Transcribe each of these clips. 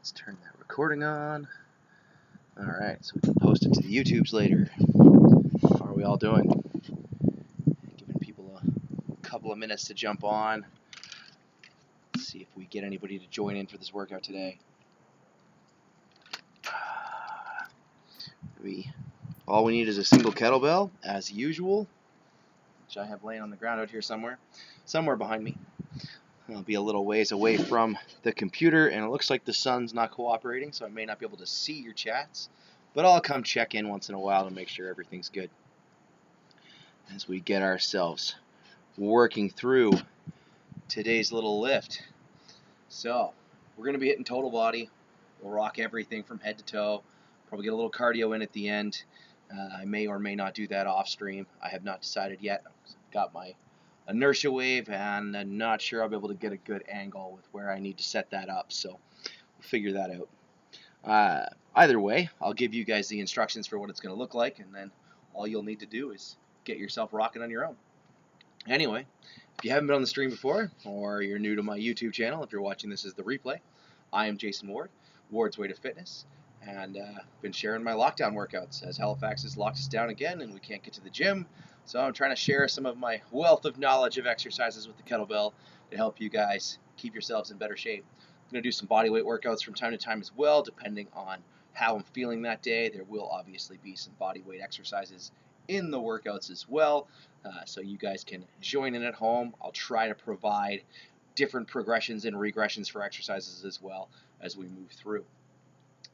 Let's turn that recording on. Alright, so we can post it to the YouTubes later. How are we all doing? Giving people a couple of minutes to jump on. Let's see if we get anybody to join in for this workout today. All we need is a single kettlebell, as usual, which I have laying on the ground out here somewhere behind me. I'll be a little ways away from the computer, and it looks like the sun's not cooperating, so I may not be able to see your chats, but I'll come check in once in a while to make sure everything's good as we get ourselves working through today's little lift. So we're going to be hitting total body. We'll rock everything from head to toe, probably get a little cardio in at the end. I may or may not do that off stream. I have not decided yet. I've got my inertia wave, and I'm not sure I'll be able to get a good angle with where I need to set that up, so we'll figure that out. Either way, I'll give you guys the instructions for what it's going to look like, and then all you'll need to do is get yourself rocking on your own. Anyway, if you haven't been on the stream before, or you're new to my YouTube channel, if you're watching this as the replay, I am Jason Ward, Ward's Way to Fitness, and been sharing my lockdown workouts as Halifax has locked us down again and we can't get to the gym. So I'm trying to share some of my wealth of knowledge of exercises with the kettlebell to help you guys keep yourselves in better shape. I'm going to do some body weight workouts from time to time as well, depending on how I'm feeling that day. There will obviously be some body weight exercises in the workouts as well, so you guys can join in at home. I'll try to provide different progressions and regressions for exercises as well as we move through.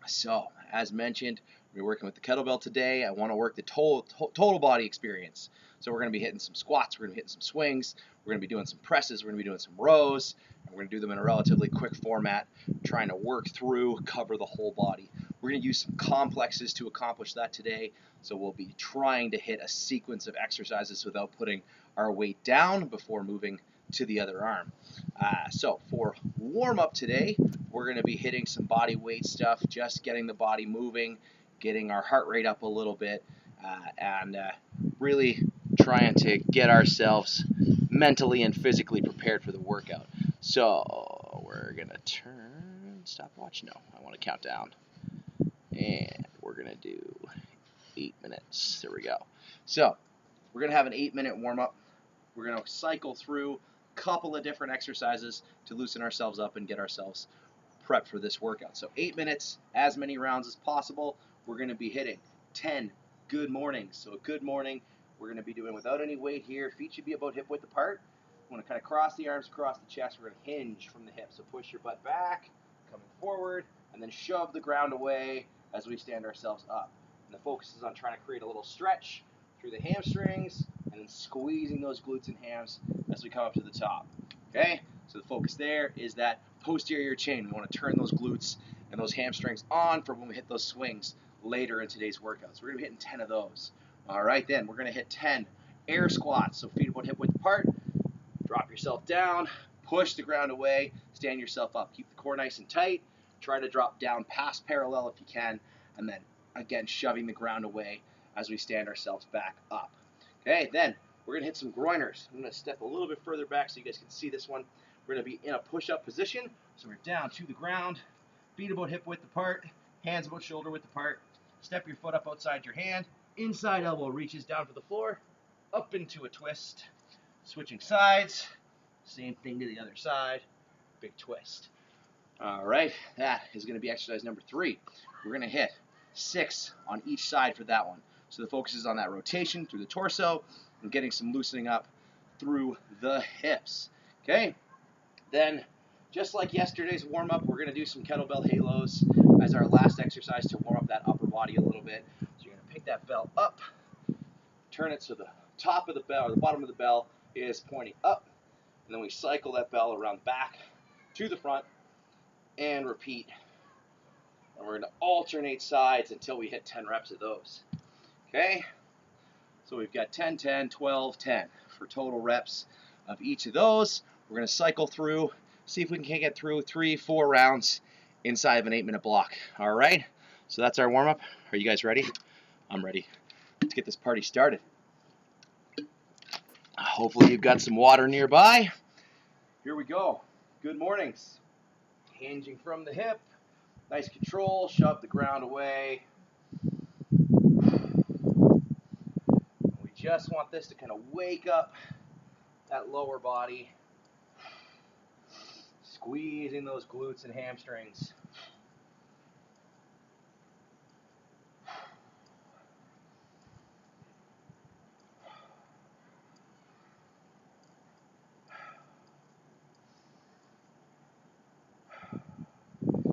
So, as mentioned, we're working with the kettlebell today. I want to work the total body experience. So we're going to be hitting some squats, we're going to be hitting some swings, we're going to be doing some presses, we're going to be doing some rows, and we're going to do them in a relatively quick format, trying to work through, cover the whole body. We're going to use some complexes to accomplish that today, so we'll be trying to hit a sequence of exercises without putting our weight down before moving to the other arm. So for warm-up today, we're going to be hitting some body weight stuff, just getting the body moving, getting our heart rate up a little bit, and really trying to get ourselves mentally and physically prepared for the workout. So we're going to turn stopwatch. No, I want to count down. And we're going to do 8 minutes. There we go. So we're going to have an 8-minute warm-up. We're going to cycle through a couple of different exercises to loosen ourselves up and get ourselves prepped for this workout. So 8 minutes, as many rounds as possible. We're going to be hitting 10 good mornings. So a good morning, we're going to be doing without any weight here. Feet should be about hip width apart. We want to kind of cross the arms across the chest. We're going to hinge from the hips. So push your butt back, coming forward, and then shove the ground away as we stand ourselves up. And the focus is on trying to create a little stretch through the hamstrings and then squeezing those glutes and hams as we come up to the top. Okay? So the focus there is that posterior chain. We want to turn those glutes and those hamstrings on for when we hit those swings later in today's workouts. We're going to be hitting 10 of those. All right, then we're going to hit 10 air squats. So feet about hip width apart. Drop yourself down. Push the ground away. Stand yourself up. Keep the core nice and tight. Try to drop down past parallel if you can. And then, again, shoving the ground away as we stand ourselves back up. Okay, then we're going to hit some groiners. I'm going to step a little bit further back so you guys can see this one. We're going to be in a push-up position. So we're down to the ground. Feet about hip width apart. Hands about shoulder width apart. Step your foot up outside your hand. Inside elbow reaches down to the floor. Up into a twist. Switching sides. Same thing to the other side. Big twist. All right, that is going to be exercise number 3. We're going to hit 6 on each side for that one. So the focus is on that rotation through the torso and getting some loosening up through the hips. Okay, then just like yesterday's warm-up, we're going to do some kettlebell halos as our last exercise to warm up that upper body a little bit. So you're going to pick that bell up, turn it so the top of the bell or the bottom of the bell is pointing up, and then we cycle that bell around back to the front and repeat. And we're going to alternate sides until we hit 10 reps of those. Okay? So we've got 10, 10, 12, 10 for total reps of each of those. We're going to cycle through, see if we can get through 3-4 rounds inside of an 8-minute block. All right? So that's our warm-up. Are you guys ready? I'm ready. Let's get this party started. Hopefully you've got some water nearby. Here we go. Good mornings. Hinging from the hip. Nice control, shove the ground away. We just want this to kind of wake up that lower body, squeezing those glutes and hamstrings.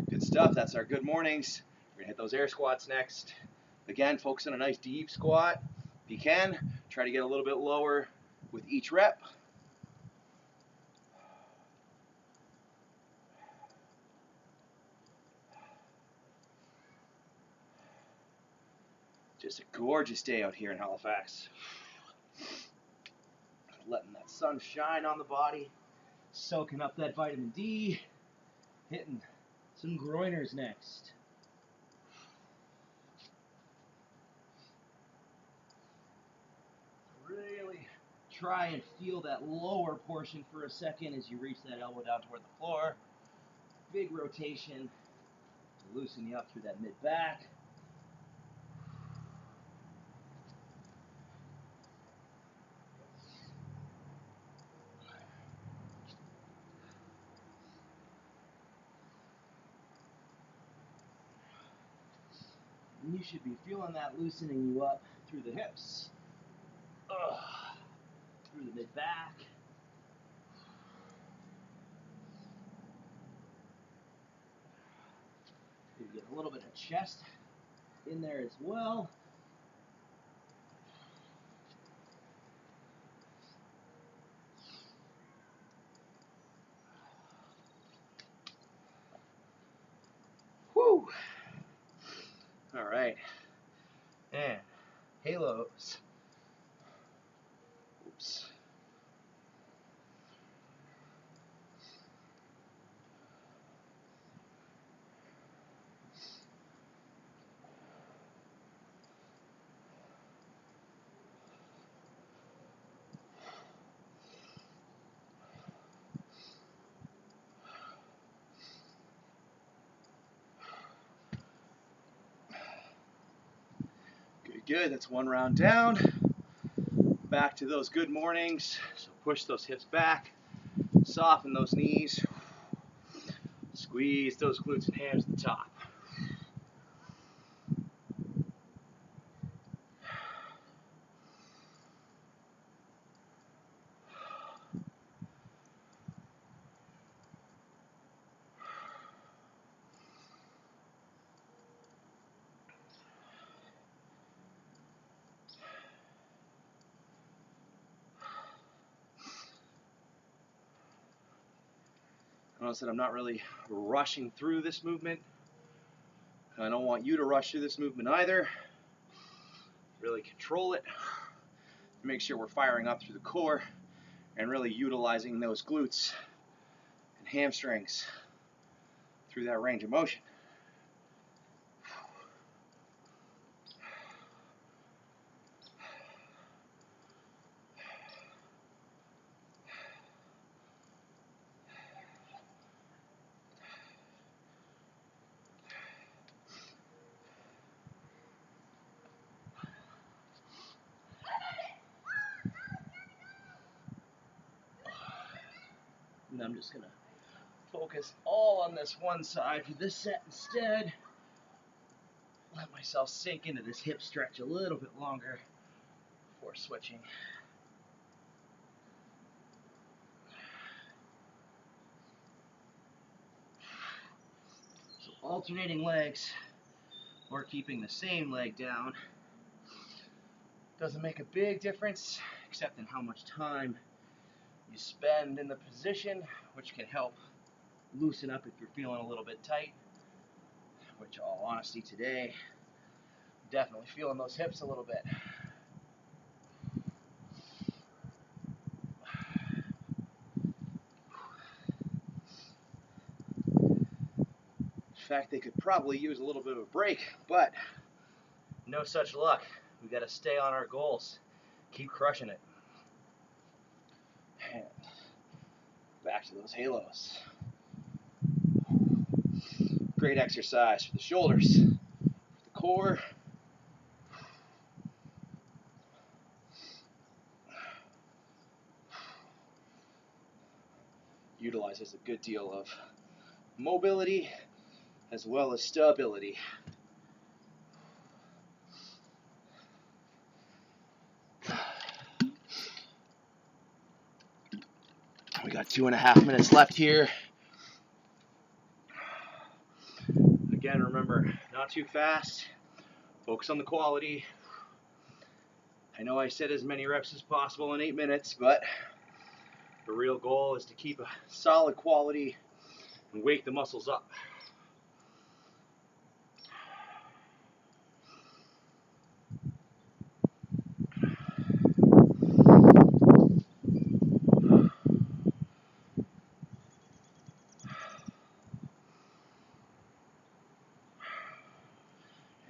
Good stuff. That's our good mornings. We're going to hit those air squats next. Again, focus on a nice deep squat. If you can, try to get a little bit lower with each rep. Just a gorgeous day out here in Halifax. Letting that sun shine on the body, soaking up that vitamin D, hitting some groiners next. Really try and feel that lower portion for a second as you reach that elbow down toward the floor. Big rotation to loosen you up through that mid-back. And you should be feeling that loosening you up through the hips, through the mid-back. You get a little bit of chest in there as well. Whew. All right. And halos. Oops. Good, that's one round down. Back to those good mornings. So push those hips back, soften those knees, squeeze those glutes and hams at the top. Notice that I'm not really rushing through this movement. I don't want you to rush through this movement either. Really control it. Make sure we're firing up through the core and really utilizing those glutes and hamstrings through that range of motion. And I'm just going to focus all on this one side for this set instead. Let myself sink into this hip stretch a little bit longer before switching. So alternating legs or keeping the same leg down doesn't make a big difference, except in how much time you spend in the position, which can help loosen up if you're feeling a little bit tight, which, all honesty, today, definitely feeling those hips a little bit. In fact, they could probably use a little bit of a break, but no such luck. We got to stay on our goals. Keep crushing it. And back to those halos. Great exercise for the shoulders, the core. Utilizes a good deal of mobility as well as stability. We got 2.5 minutes left here. Again, remember, not too fast. Focus on the quality. I know I said as many reps as possible in 8 minutes, but the real goal is to keep a solid quality and wake the muscles up.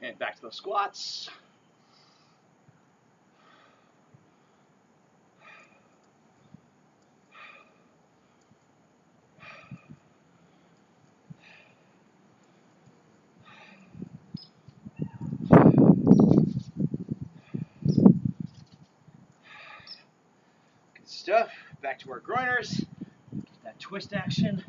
And back to those squats. Good stuff. Back to our groiners. That twist action.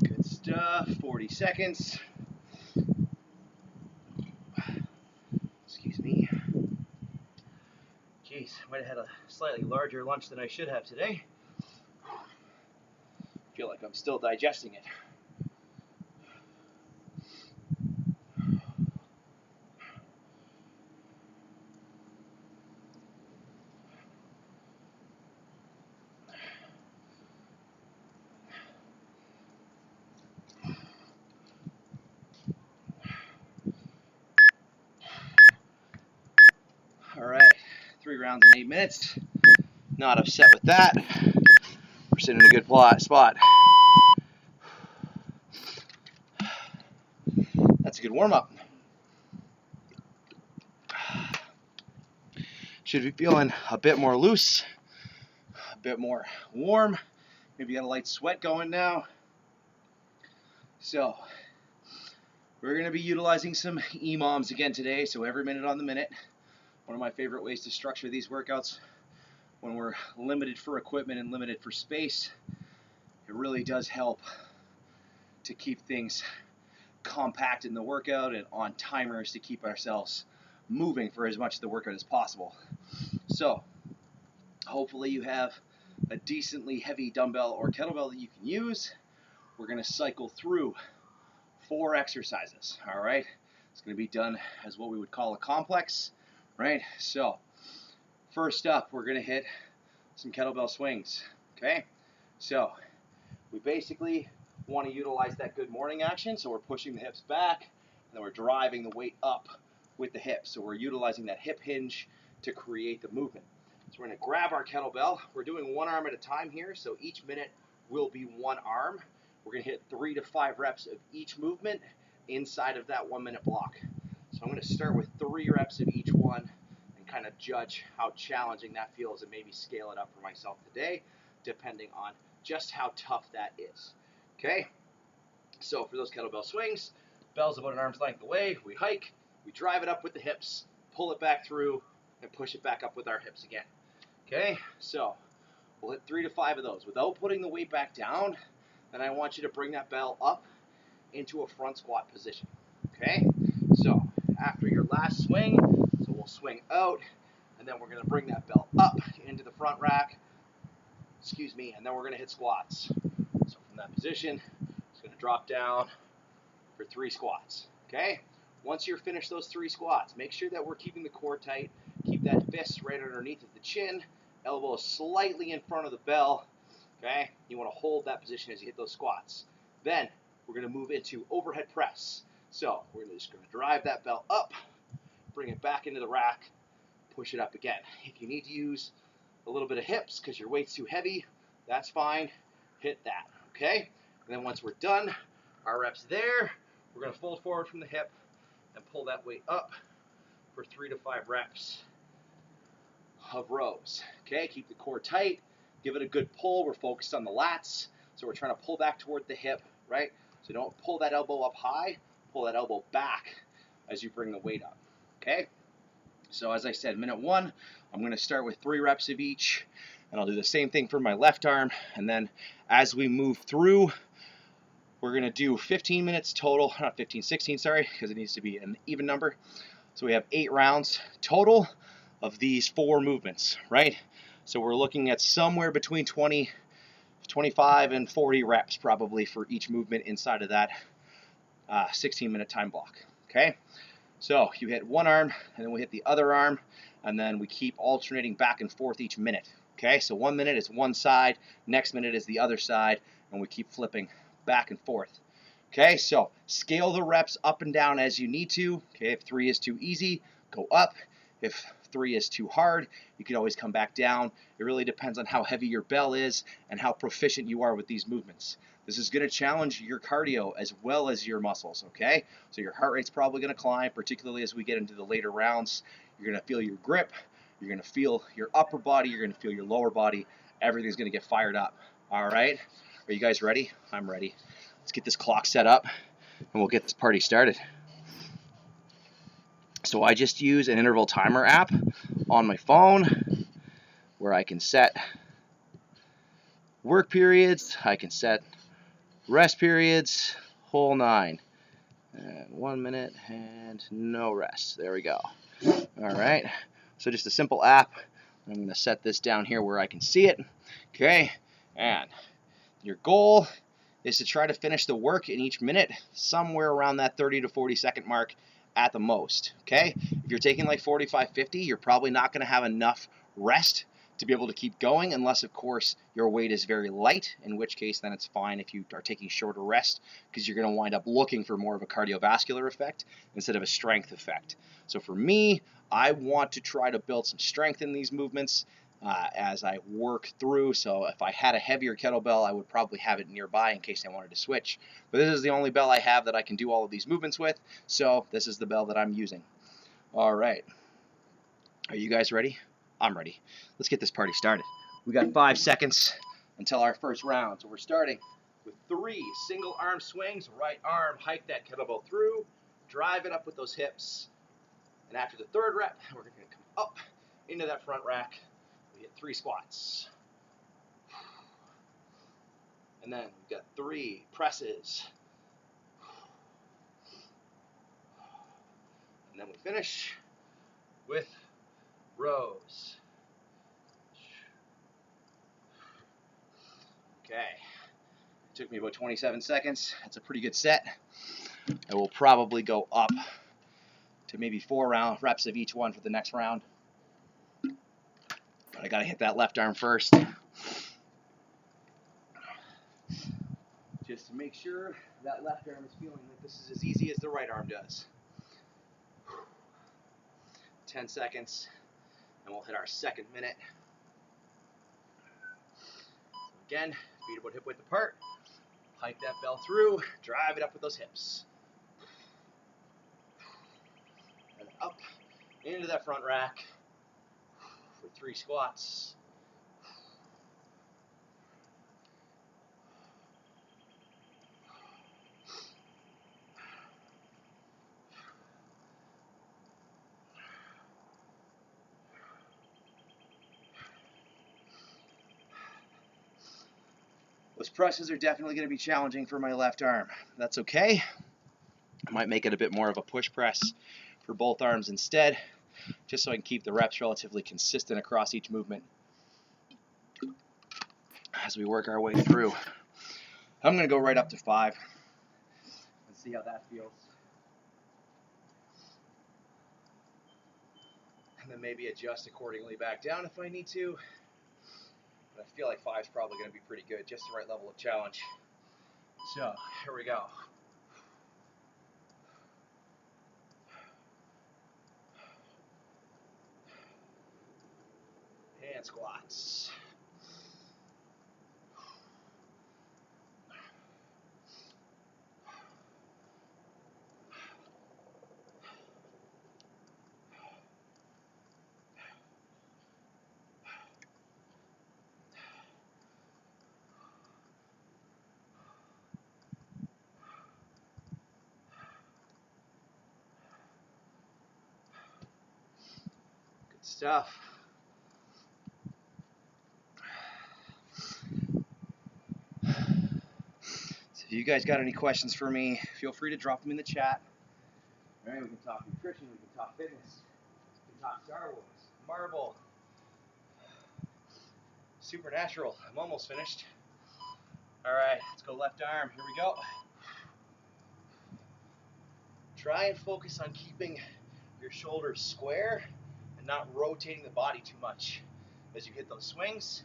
Good stuff. 40 seconds. Excuse me. Jeez, might have had a slightly larger lunch than I should have today. Feel like I'm still digesting it. All right, 3 rounds in 8 minutes. Not upset with that. We're sitting in a good spot. That's a good warm-up. Should be feeling a bit more loose, a bit more warm. Maybe got a light sweat going now. So we're going to be utilizing some EMOMs again today, so every minute on the minute. One of my favorite ways to structure these workouts when we're limited for equipment and limited for space. It really does help to keep things compact in the workout and on timers to keep ourselves moving for as much of the workout as possible. So hopefully you have a decently heavy dumbbell or kettlebell that you can use. We're going to cycle through 4 exercises. All right, it's going to be done as what we would call a complex, right? So first up, we're going to hit some kettlebell swings. Okay, so we basically want to utilize that good morning action. So we're pushing the hips back and then we're driving the weight up with the hips. So we're utilizing that hip hinge to create the movement. So we're going to grab our kettlebell. We're doing 1 arm at a time here. So each minute will be 1 arm. We're going to hit 3 to 5 reps of each movement inside of that 1 minute block. So I'm going to start with 3 reps of each one and kind of judge how challenging that feels and maybe scale it up for myself today, depending on just how tough that is. Okay, so for those kettlebell swings, bell's about an arm's length away. We hike, we drive it up with the hips, pull it back through, and push it back up with our hips again. Okay, so we'll hit 3 to 5 of those. Without putting the weight back down, then I want you to bring that bell up into a front squat position. Okay, so after your last swing, so we'll swing out, and then we're going to bring that bell up into the front rack, excuse me, and then we're going to hit squats. So from that position, it's going to drop down for 3 squats, okay? Once you're finished those 3 squats, make sure that we're keeping the core tight. Keep that fist right underneath of the chin, elbow slightly in front of the bell, okay? You want to hold that position as you hit those squats. Then we're going to move into overhead press. So we're just going to drive that bell up, bring it back into the rack, push it up again. If you need to use a little bit of hips because your weight's too heavy, that's fine. Hit that, okay? And then once we're done, our reps there, we're going to fold forward from the hip and pull that weight up for 3 to 5 reps of rows. Okay, keep the core tight, give it a good pull. We're focused on the lats, so we're trying to pull back toward the hip, right? So don't pull that elbow up high, pull that elbow back as you bring the weight up, okay? So as I said, minute 1, I'm going to start with 3 reps of each, and I'll do the same thing for my left arm, and then as we move through, we're going to do 15 minutes total, not 15, 16, sorry, because it needs to be an even number. So we have 8 rounds total of these 4 movements, right? So we're looking at somewhere between 25 and 40 reps probably for each movement inside of that 16-minute time block, okay? So you hit one arm, and then we hit the other arm, and then we keep alternating back and forth each minute, okay? So 1 minute is one side, next minute is the other side, and we keep flipping back and forth. Okay, so scale the reps up and down as you need to. Okay, if 3 is too easy, go up. If 3 is too hard, you can always come back down. It really depends on how heavy your bell is and how proficient you are with these movements. This is going to challenge your cardio as well as your muscles, okay? So your heart rate's probably going to climb, particularly as we get into the later rounds. You're going to feel your grip. You're going to feel your upper body. You're going to feel your lower body. Everything's going to get fired up, all right? Are you guys ready? I'm ready. Let's get this clock set up and we'll get this party started. So I just use an interval timer app on my phone where I can set work periods, I can set rest periods, whole 9. And 1 minute and no rest. There we go. All right. So just a simple app. I'm going to set this down here where I can see it. Okay. And your goal is to try to finish the work in each minute somewhere around that 30 to 40 second mark at the most, okay? If you're taking like 45, 50, you're probably not going to have enough rest to be able to keep going unless, of course, your weight is very light, in which case then it's fine if you are taking shorter rest because you're going to wind up looking for more of a cardiovascular effect instead of a strength effect. So for me, I want to try to build some strength in these movements as I work through. So if I had a heavier kettlebell, I would probably have it nearby in case I wanted to switch. But this is the only bell I have that I can do all of these movements with, so this is the bell that I'm using. All right. Are you guys ready? I'm ready. Let's get this party started. We got 5 seconds until our first round. So we're starting with 3 single arm swings. Right arm, hike that kettlebell through, drive it up with those hips. And after the 3rd rep, we're going to come up into that front rack. We hit 3 squats. And then we've got 3 presses. And then we finish with rows. Okay. It took me about 27 seconds. That's a pretty good set. I will probably go up to maybe 4 reps of each one for the next round. But I got to hit that left arm first, just to make sure that left arm is feeling like this is as easy as the right arm does. 10 seconds, and we'll hit our 2nd minute. So again, feet about hip width apart. Hike that bell through, drive it up with those hips. And up into that front rack for 3 squats. Those presses are definitely going to be challenging for my left arm. That's okay. I might make it a bit more of a push press for both arms instead, just so I can keep the reps relatively consistent across each movement. as we work our way through. I'm going to go right up to 5. Let's see how that feels. And then maybe adjust accordingly back down if I need to. But I feel like 5 is probably going to be pretty good, just the right level of challenge. So, here we go. And squats. Good stuff. So if you guys got any questions for me, feel free to drop them in the chat. All right, we can talk nutrition, we can talk fitness, we can talk Star Wars, Marvel, Supernatural. I'm almost finished. All right, let's go left arm. Here we go. Try and focus on keeping your shoulders square and not rotating the body too much as you hit those swings.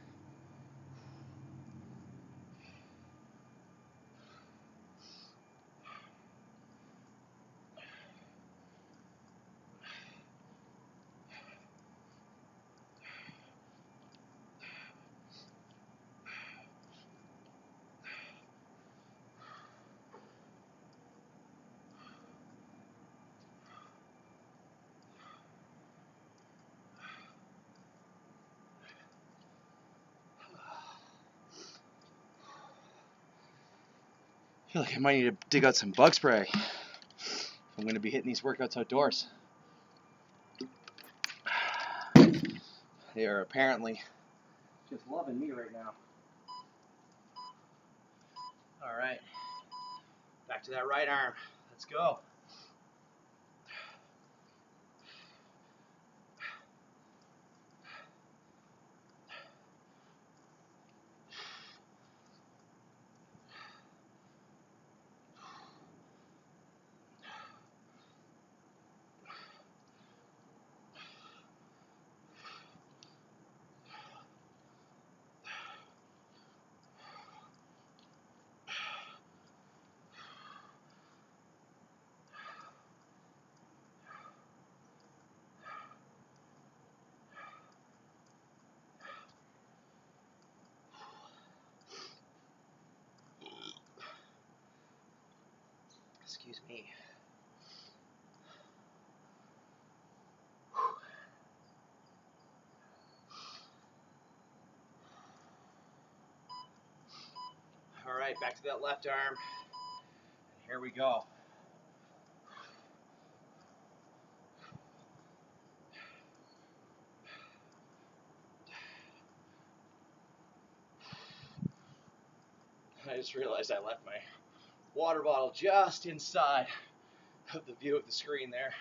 I feel like I might need to dig out some bug spray if I'm going to be hitting these workouts outdoors. They are apparently just loving me right now. All right, back to that right arm. Let's go. Excuse me. All right, back to that left arm. Here we go. I just realized I left my water bottle just inside of the view of the screen there.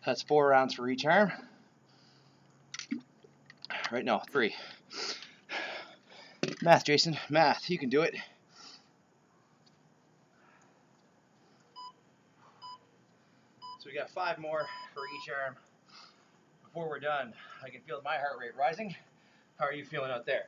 That's 4 rounds for each arm. Right, no, 3. Math, Jason, math, you can do it. So we got 5 more for each arm. Before we're done, I can feel my heart rate rising. How are you feeling out there?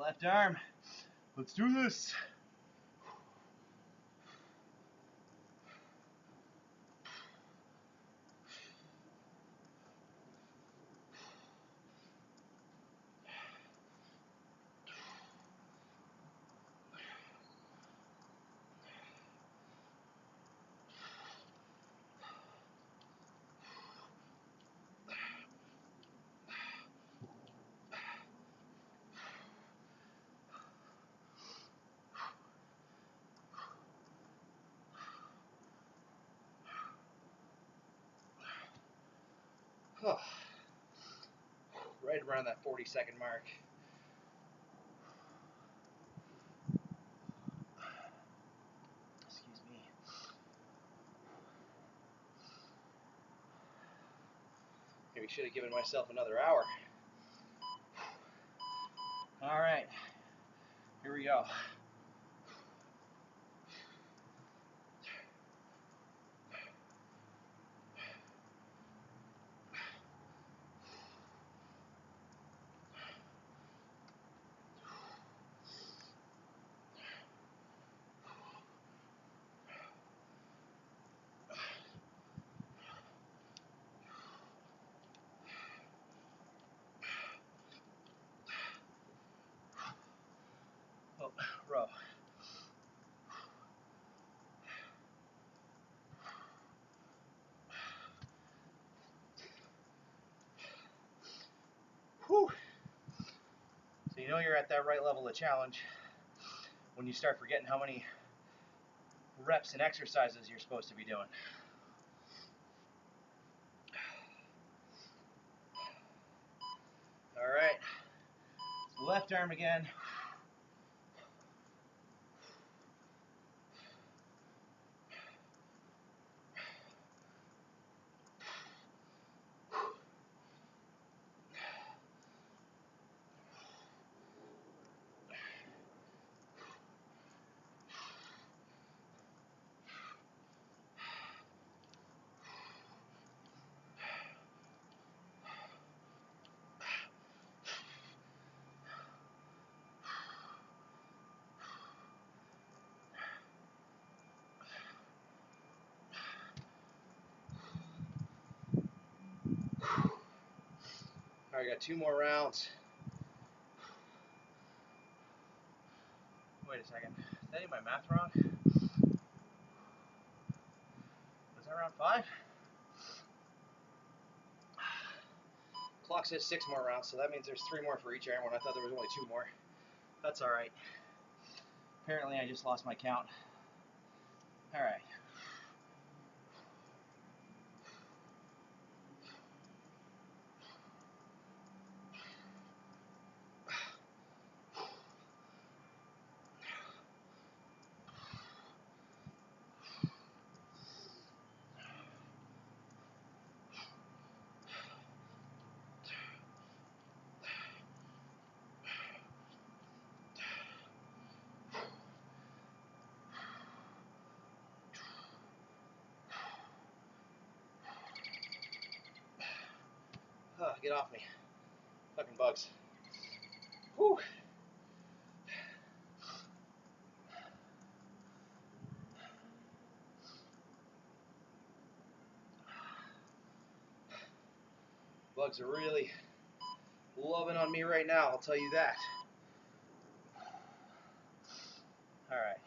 left arm. Let's do this. Right around that 40-second mark. Excuse me. Maybe should have given myself another hour. All right, here we go. Oh, row. Whew. So you know you're at that right level of challenge when you start forgetting how many reps and exercises you're supposed to be doing. All right, so left arm again. All right, got 2 more rounds. Wait a second. Is that in my math wrong? Was that round 5? Clock says 6 more rounds, so that means there's 3 more for each arm when I thought there was only 2 more. That's all right. Apparently I just lost my count. All right. Get off me. Fucking bugs. Whew. Bugs are really loving on me right now, I'll tell you that. All right.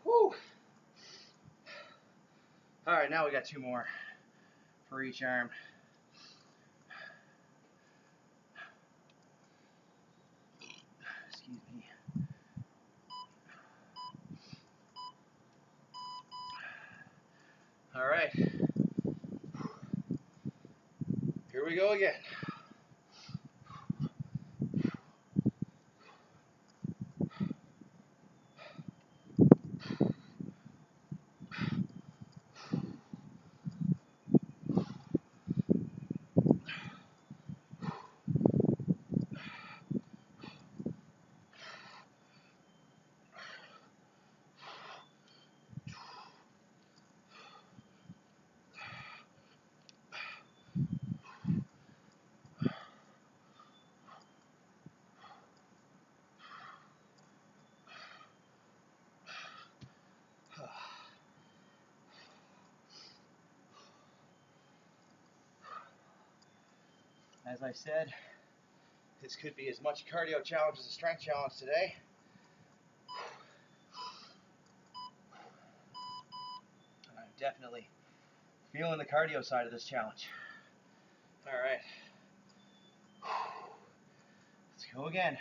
Whew. All right, now we got 2 more for each arm. Excuse me. All right, here we go again. As I said, this could be as much a cardio challenge as a strength challenge today. I'm definitely feeling the cardio side of this challenge. All right, let's go again.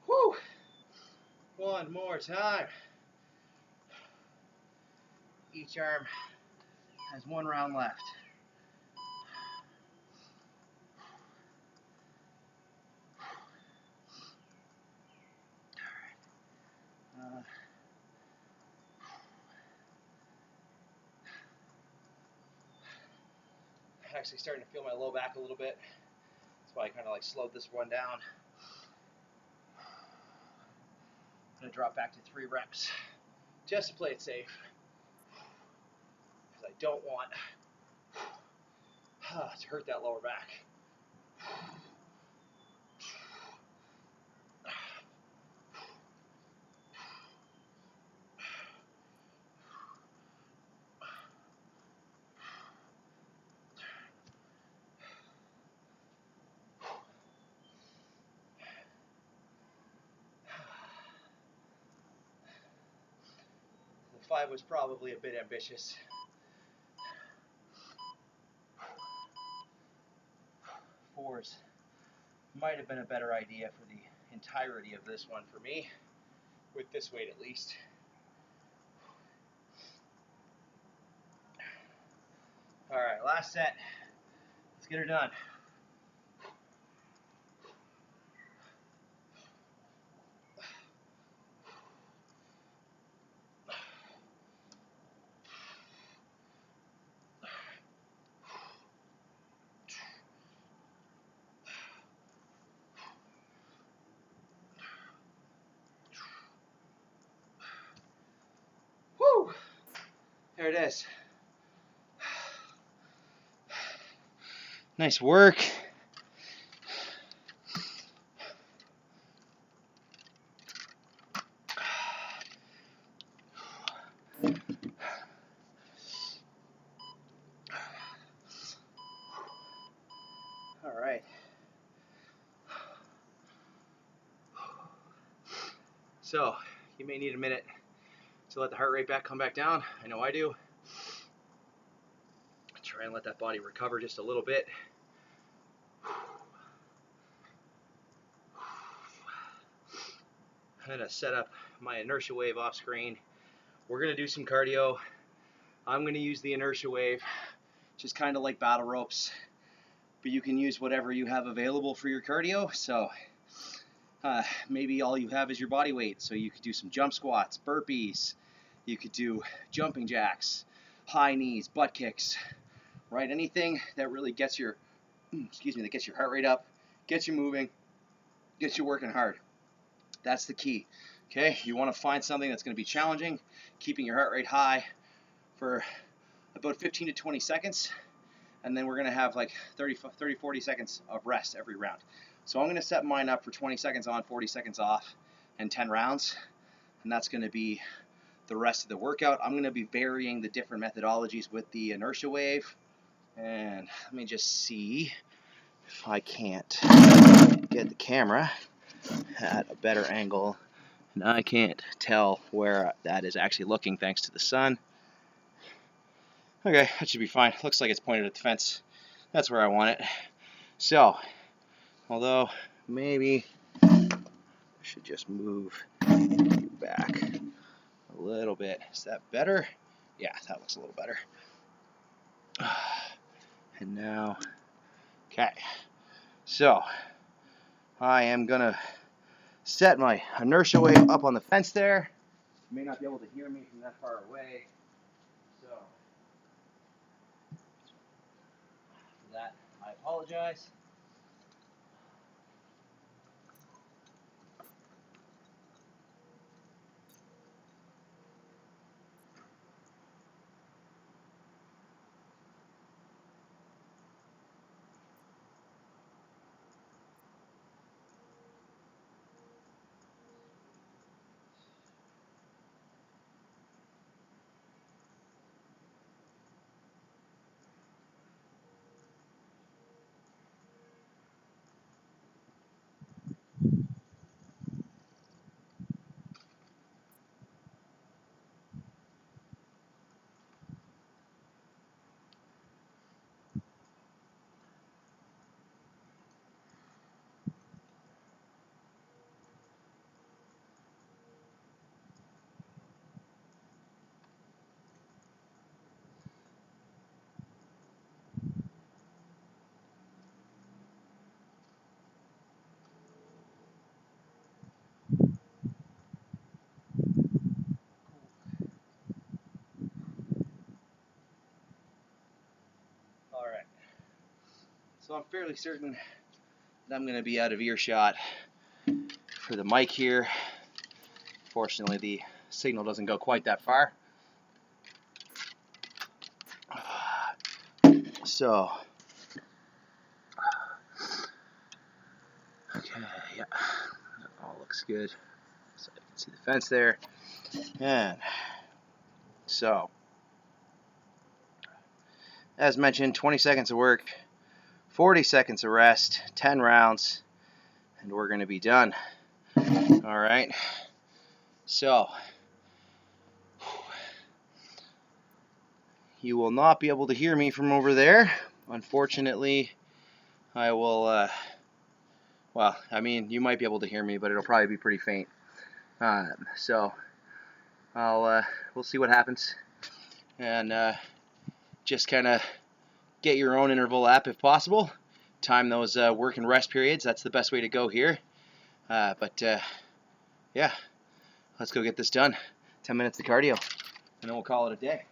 Whew. One more time. Each arm has one round left. Actually starting to feel my low back a little bit. That's why I kind of like slowed this one down. I'm gonna drop back to 3 reps just to play it safe, because I don't want to hurt that lower back. The 5 was probably a bit ambitious. 4s might have been a better idea for the entirety of this one for me, with this weight at least. All right, last set. Let's get her done. Woo! There it is. Nice work. All right. So, you may need a minute to let the heart rate come back down. I know I do. Try and let that body recover just a little bit. I'm gonna set up my inertia wave off screen. We're gonna do some cardio. I'm gonna use the inertia wave, just kind of like battle ropes, but you can use whatever you have available for your cardio. So maybe all you have is your body weight. So you could do some jump squats, burpees. You could do jumping jacks, high knees, butt kicks, right? Anything that really gets your, that gets your heart rate up, gets you moving, gets you working hard. That's the key. Okay, you want to find something that's going to be challenging, keeping your heart rate high for about 15 to 20 seconds, and then we're going to have like 40 seconds of rest every round. So I'm going to set mine up for 20 seconds on, 40 seconds off, and 10 rounds, and that's going to be the rest of the workout. I'm going to be varying the different methodologies with the inertia wave, and let me just see if I can't get the camera at a better angle, and I can't tell where that is actually looking thanks to the sun. Okay, that should be fine. Looks like it's pointed at the fence. That's where I want it. So, although maybe I should just move you back a little bit. Is that better? Yeah, that looks a little better. And now, okay. So, I am gonna set my inertia wave up on the fence there. You may not be able to hear me from that far away. So, for that, I apologize. All right. So I'm fairly certain that I'm going to be out of earshot for the mic here. Fortunately, the signal doesn't go quite that far. So, okay, yeah, that all looks good. So you can see the fence there. And so, as mentioned, 20 seconds of work, 40 seconds of rest, 10 rounds, and we're going to be done. All right. So, you will not be able to hear me from over there. Unfortunately, I will, well, I mean, you might be able to hear me, but it'll probably be pretty faint. So, we'll see what happens. And just kind of get your own interval app if possible. Time those work and rest periods. That's the best way to go here. But yeah, let's go get this done. 10 minutes of cardio, and then we'll call it a day.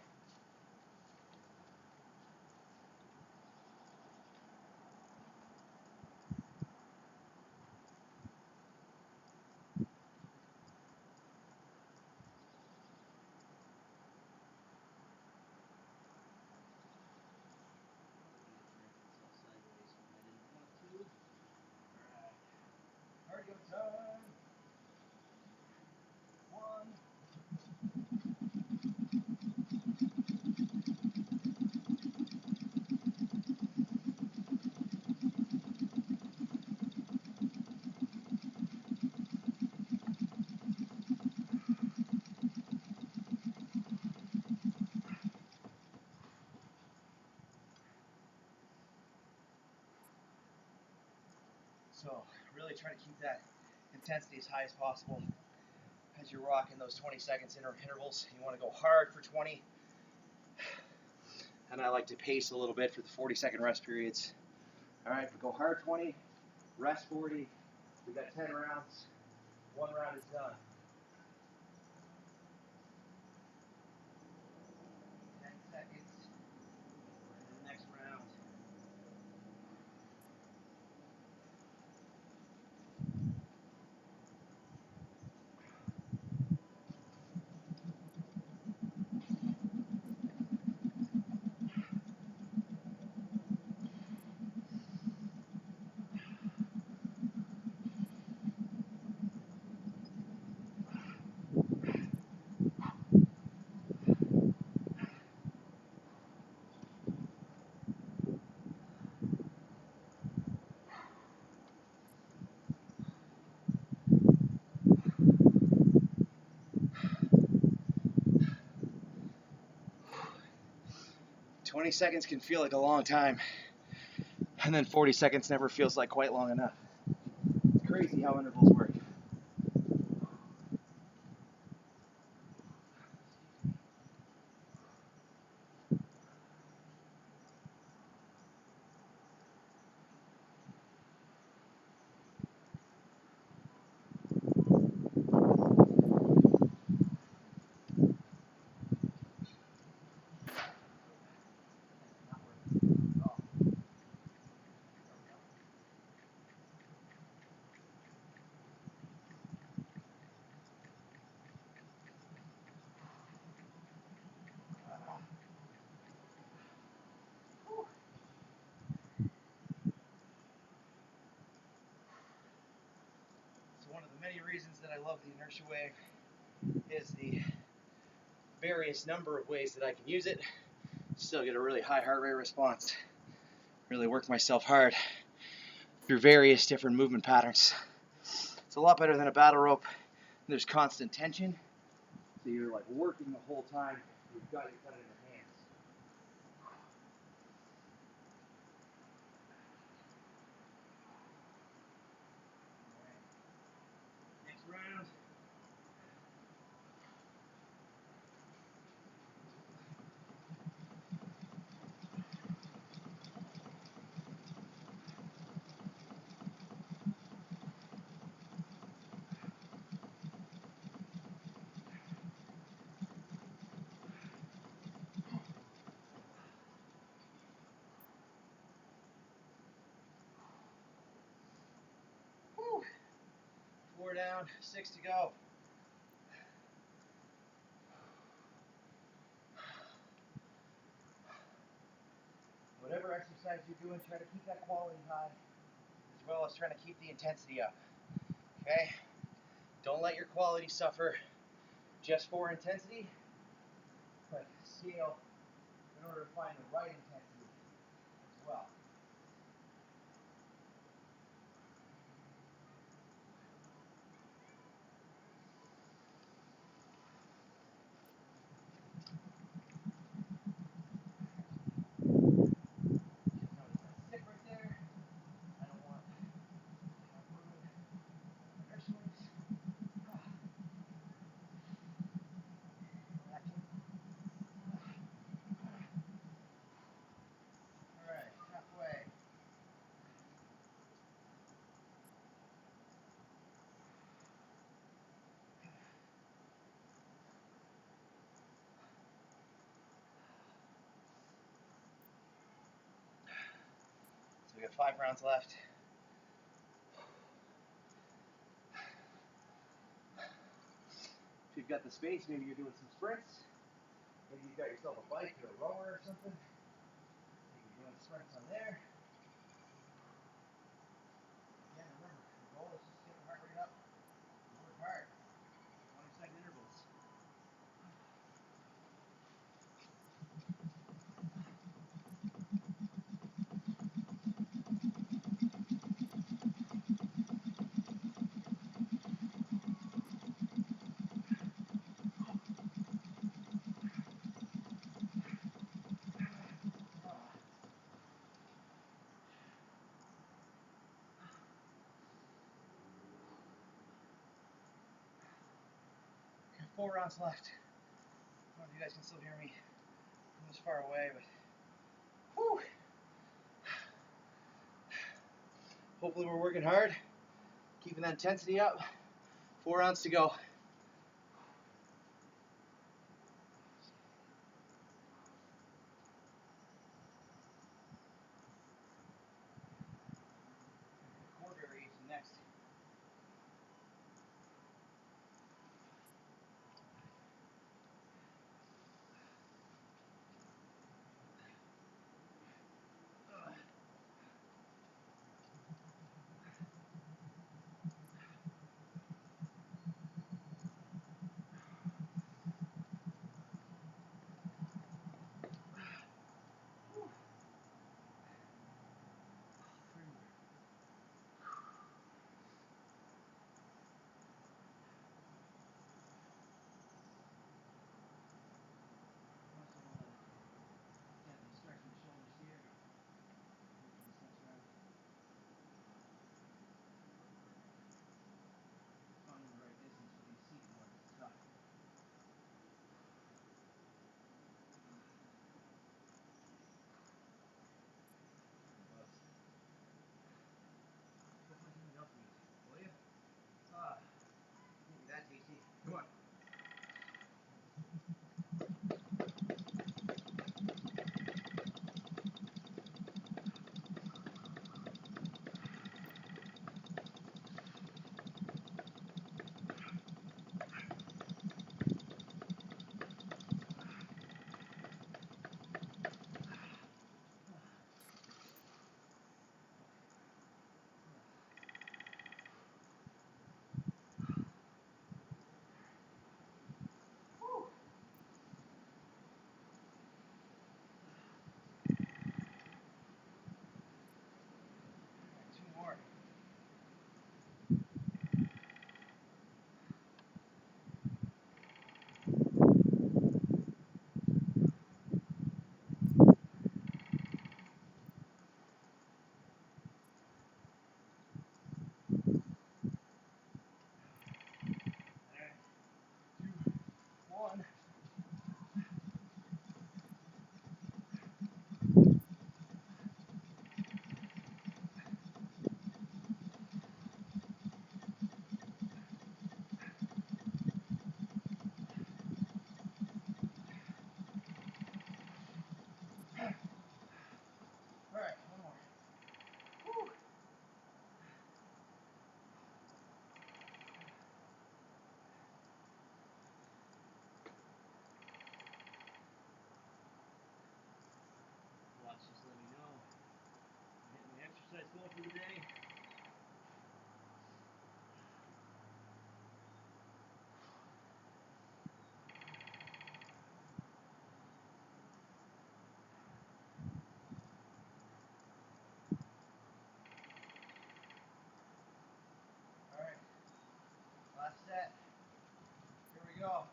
Cardio time. One. So really try to keep that intensity as high as possible as you're rocking those 20 seconds intervals. You want to go hard for 20, and I like to pace a little bit for the 40-second rest periods. All right, go hard 20, rest 40. We got 10 rounds. One round is done. 10 seconds. We're in the next round. 20 seconds can feel like a long time, and then 40 seconds never feels like quite long enough. It's crazy how intervals work. So one of the many reasons that I love the inertia wave is the various number of ways that I can use it. Still get a really high heart rate response. Really work myself hard through various different movement patterns. It's a lot better than a battle rope. There's constant tension, so you're like working the whole time. You've got your gun in your hands. Right. Next round. Whew. 4 down, 6 to go. Whatever exercise you're doing, try to keep that quality high, as well as trying to keep the intensity up. Okay? Don't let your quality suffer just for intensity, but scale in order to find the right intensity as well. Notice that stick right there. I don't want inertia waves. Alright, halfway. So we got 5 rounds left. If you've got the space, maybe you're doing some sprints. Maybe you've got yourself a bike or a rower or something. Maybe you're doing sprints on there. Again, remember, the goal is just to get the heart rate up and work hard. 20-second intervals. Okay, 4 rounds left. I don't know if you guys can still hear me from this far away, but whew. Hopefully we're working hard, keeping that intensity up. 4 rounds to go. Core variation next. goal for the day. All right, last set. Here we go.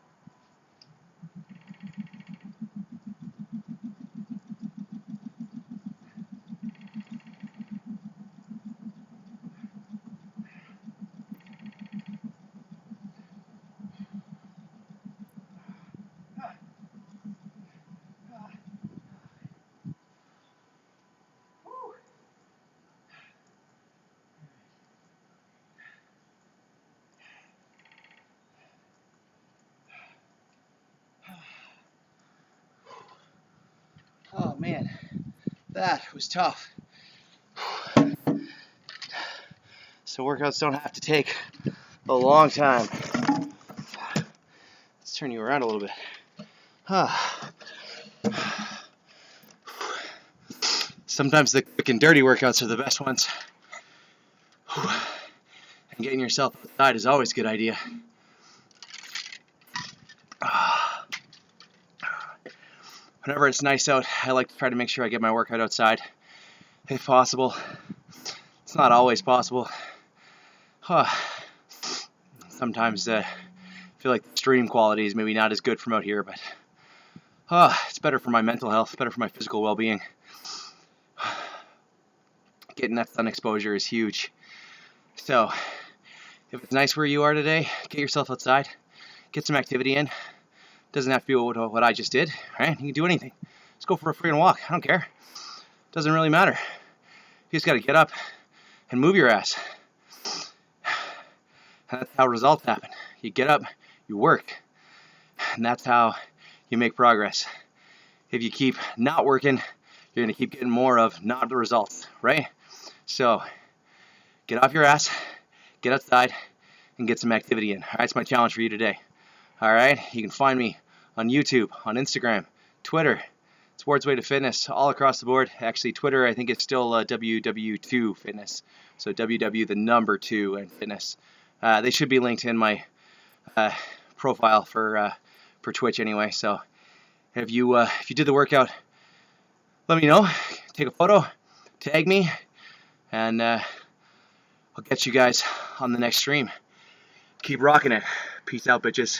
Oh man, that was tough. So workouts don't have to take a long time. Let's turn you around a little bit. Sometimes the quick and dirty workouts are the best ones. And getting yourself outside is always a good idea. Whenever it's nice out, I like to try to make sure I get my workout outside, if possible. It's not always possible. Sometimes I feel like the stream quality is maybe not as good from out here, but it's better for my mental health, better for my physical well-being. Getting that sun exposure is huge. So, if it's nice where you are today, get yourself outside, get some activity in. Doesn't have to be what I just did, right? You can do anything. Just go for a freaking walk. I don't care. Doesn't really matter. You just got to get up and move your ass. And that's how results happen. You get up, you work, and that's how you make progress. If you keep not working, you're going to keep getting more of not the results, right? So, get off your ass, get outside, and get some activity in. All right, that's my challenge for you today. All right, you can find me on YouTube, on Instagram, Twitter, Sports Way to Fitness, all across the board. Actually, Twitter, I think it's still WW2 Fitness. So WW the number 2 and Fitness. They should be linked in my profile for Twitch anyway. So if you did the workout, let me know. Take a photo, tag me, and I'll get you guys on the next stream. Keep rocking it. Peace out, bitches.